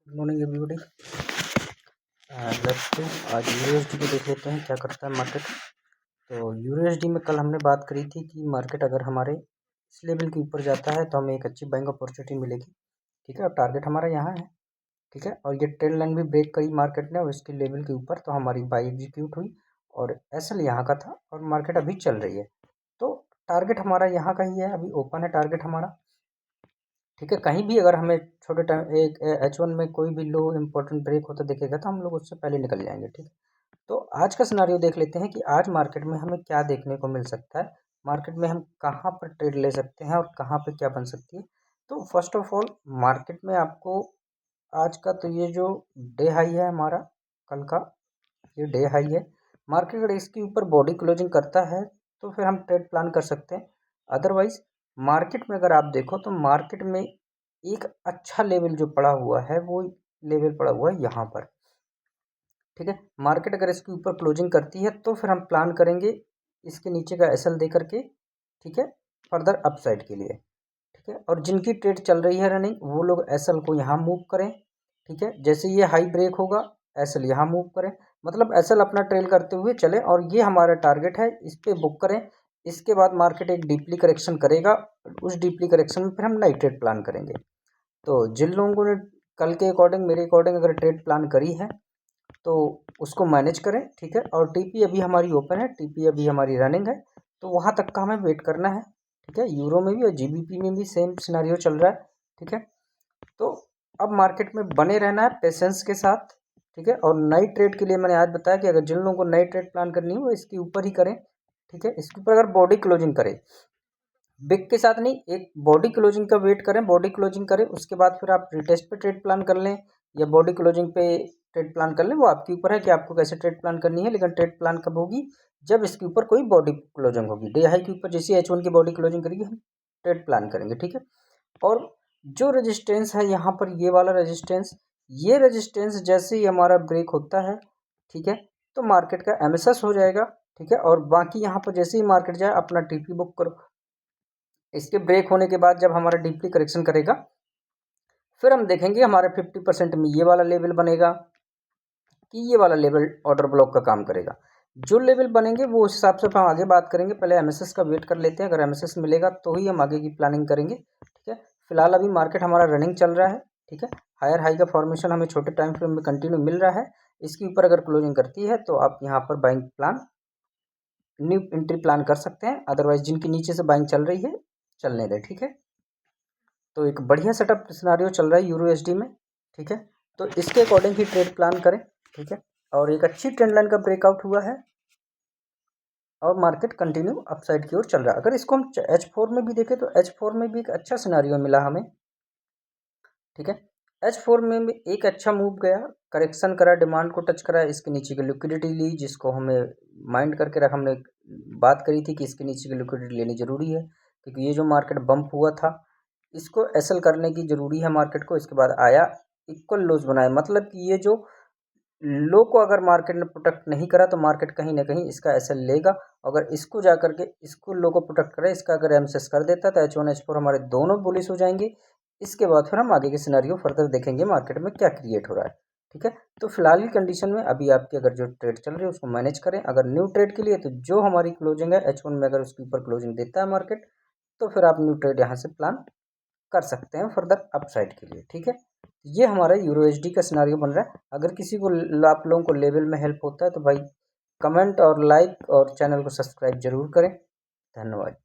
Good morning everybody. Let's do आज USD को देख लेते हैं क्या करता है मार्केट। तो यूएसडी में कल हमने बात करी थी कि मार्केट अगर हमारे इस लेवल के ऊपर जाता है तो हमें एक अच्छी बाइंग अपॉर्चुनिटी मिलेगी। ठीक है, और टारगेट हमारा यहाँ है। ठीक है, और ये ट्रेंड लाइन भी ब्रेक करी मार्केट ने और इसके लेवल के ऊपर, तो हमारी बाई एग्जीक्यूट हुई और एसएल यहाँ का था और मार्केट अभी चल रही है। तो टारगेट हमारा यहाँ का ही है, अभी ओपन है टारगेट हमारा। ठीक है, कहीं भी अगर हमें छोटे टाइम एक H1 में कोई भी लो इम्पोर्टेंट ब्रेक होता दिखेगा तो हम लोग उससे पहले निकल जाएंगे। ठीक है, तो आज का सिनारियो देख लेते हैं कि आज मार्केट में हमें क्या देखने को मिल सकता है, मार्केट में हम कहाँ पर ट्रेड ले सकते हैं और कहाँ पे क्या बन सकती है। तो फर्स्ट ऑफ ऑल मार्केट में आपको आज का तो ये जो डे हाई है हमारा कल का, ये डे हाई है। मार्केट अगर इसके ऊपर बॉडी क्लोजिंग करता है तो फिर हम ट्रेड प्लान कर सकते हैं। अदरवाइज मार्केट में अगर आप देखो तो मार्केट में एक अच्छा लेवल जो पड़ा हुआ है वो लेवल पड़ा हुआ है यहाँ पर। ठीक है, मार्केट अगर इसके ऊपर क्लोजिंग करती है तो फिर हम प्लान करेंगे इसके नीचे का एसएल दे करके। ठीक है, फर्दर अपसाइड के लिए। ठीक है, और जिनकी ट्रेड चल रही है रनिंग वो लोग एसएल को यहाँ मूव करें। ठीक है, जैसे ये हाई ब्रेक होगा एसएल यहाँ मूव करें, मतलब एसएल अपना ट्रेल करते हुए चले और ये हमारा टारगेट है, इस पे बुक करें। इसके बाद मार्केट एक डीपली करेक्शन करेगा, उस डीपली करेक्शन में फिर हम नई ट्रेड प्लान करेंगे। तो जिन लोगों ने कल के अकॉर्डिंग मेरे अकॉर्डिंग अगर ट्रेड प्लान करी है तो उसको मैनेज करें। ठीक है, और टीपी अभी हमारी ओपन है, टीपी अभी हमारी रनिंग है, तो वहाँ तक का हमें वेट करना है। ठीक है, यूरो में भी और जीबीपी में भी सेम सिनारियो चल रहा है। ठीक है, तो अब मार्केट में बने रहना है पेशेंस के साथ। ठीक है, और नई ट्रेड के लिए मैंने आज बताया कि अगर जिन लोगों को नई ट्रेड प्लान करनी है वो इसके ऊपर ही करें। ठीक है, इसके ऊपर अगर बॉडी क्लोजिंग करें, बिग के साथ नहीं, एक बॉडी क्लोजिंग का वेट करें, बॉडी क्लोजिंग करें, उसके बाद फिर आप रिटेस्ट पे ट्रेड प्लान कर लें या बॉडी क्लोजिंग पे ट्रेड प्लान कर लें। वो आपके ऊपर है कि आपको कैसे ट्रेड प्लान करनी है, लेकिन ट्रेड प्लान कब होगी, जब इसके ऊपर कोई बॉडी क्लोजिंग होगी। डे हाई के ऊपर जैसे H1 की बॉडी क्लोजिंग करेगी हम ट्रेड प्लान करेंगे। ठीक है, और जो रेजिस्टेंस है यहाँ पर ये वाला रेजिस्टेंस, ये रेजिस्टेंस जैसे ही हमारा ब्रेक होता है, ठीक है, तो मार्केट का एमएसएस हो जाएगा। ठीक है, और बाकी यहाँ पर जैसे ही मार्केट जाए अपना टीपी बुक करो। इसके ब्रेक होने के बाद जब हमारा डीपली करेक्शन करेगा फिर हम देखेंगे हमारे 50% में ये वाला लेवल बनेगा कि ये वाला लेवल ऑर्डर ब्लॉक का काम करेगा। जो लेवल बनेंगे वो उस हिसाब से हम आगे बात करेंगे। पहले एमएसएस का वेट कर लेते हैं, अगर एमएसएस मिलेगा तो ही हम आगे की प्लानिंग करेंगे। ठीक है, फिलहाल अभी मार्केट हमारा रनिंग चल रहा है। ठीक है, हायर हाई का फॉर्मेशन हमें छोटे टाइम फ्रेम में कंटिन्यू मिल रहा है। इसके ऊपर अगर क्लोजिंग करती है तो आप यहाँ पर buying plan new entry plan कर सकते हैं, अदरवाइज जिनकी नीचे से बाइंग चल रही है चलने दें। ठीक है, तो एक बढ़िया सेटअप सिनारियो चल रहा है यूरो एसडी में। ठीक है, तो इसके अकॉर्डिंग ही ट्रेड प्लान करें। ठीक है, और एक अच्छी ट्रेंड लाइन का ब्रेकआउट हुआ है और मार्केट कंटिन्यू अपसाइड की ओर चल रहा है। अगर इसको हम H4 में भी देखें तो H4 में भी एक अच्छा सिनारियो मिला हमें। ठीक है, H4 में भी एक अच्छा मूव गया, करेक्शन करा, डिमांड को टच करा, इसके नीचे की लिक्विडिटी ली, जिसको हमें माइंड करके रख, हमने बात करी थी कि इसके नीचे की लिक्विडिटी लेनी जरूरी है क्योंकि ये जो मार्केट बम्प हुआ था इसको एसल करने की जरूरी है मार्केट को। इसके बाद आया इक्वल लोज बनाए, मतलब कि ये जो लो को अगर मार्केट ने प्रोटेक्ट नहीं करा तो मार्केट कहीं ना कहीं इसका एसल लेगा। अगर इसको जा करके इसको लो को प्रोटेक्ट करे, इसका अगर एमएसएस कर देता तो H1 H4 हमारे दोनों बुलिश हो जाएंगे। इसके बाद फिर हम आगे के सिनेरियो फर्दर देखेंगे मार्केट में क्या क्रिएट हो रहा है। ठीक है, तो फिलहाल की कंडीशन में अभी आपकी अगर जो ट्रेड चल रही है उसको मैनेज करें। अगर न्यू ट्रेड के लिए तो जो हमारी क्लोजिंग है H1 में अगर उसके ऊपर क्लोजिंग देता है मार्केट तो फिर आप न्यू ट्रेड यहाँ से प्लान कर सकते हैं फर्दर अपसाइड के लिए। ठीक है, ये हमारा यूरो एसडी का सिनारियो बन रहा है। अगर किसी को आप लोगों को लेवल में हेल्प होता है तो भाई कमेंट और लाइक और चैनल को सब्सक्राइब जरूर करें। धन्यवाद।